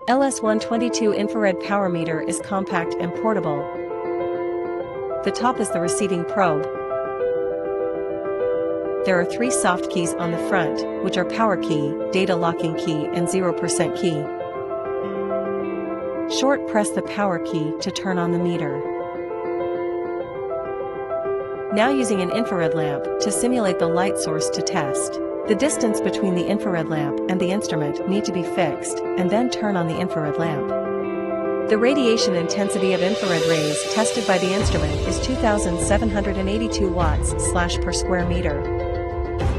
LS122 infrared power meter is compact and portable. The top is the receiving probe. There are 3 soft keys on the front, which are power key, data locking key and 0% key. Short press the power key to turn on the meter. Now using an infrared lamp to simulate the light source to test. The distance between the infrared lamp and the instrument need to be fixed, and then turn on the infrared lamp. The radiation intensity of infrared rays tested by the instrument is 2,782 watts/per square meter.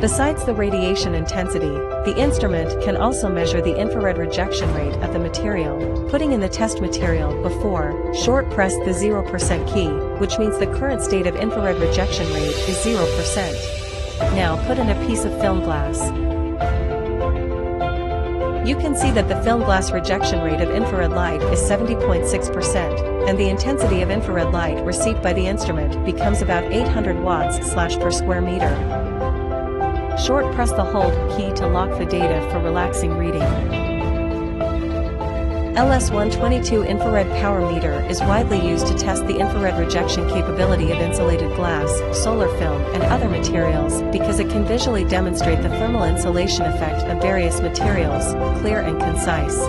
Besides the radiation intensity, the instrument can also measure the infrared rejection rate of the material. Putting in the test material before, short press the 0% key, which means the current state of infrared rejection rate is 0%. Now put in a piece of film glass. You can see that the film glass rejection rate of infrared light is 70.6%, and the intensity of infrared light received by the instrument becomes about 800 watts/per square meter. Short press the hold key to lock the data for relaxing reading. LS122 infrared power meter is widely used to test the infrared rejection capability of insulated glass, solar film, and other materials because it can visually demonstrate the thermal insulation effect of various materials, clear and concise.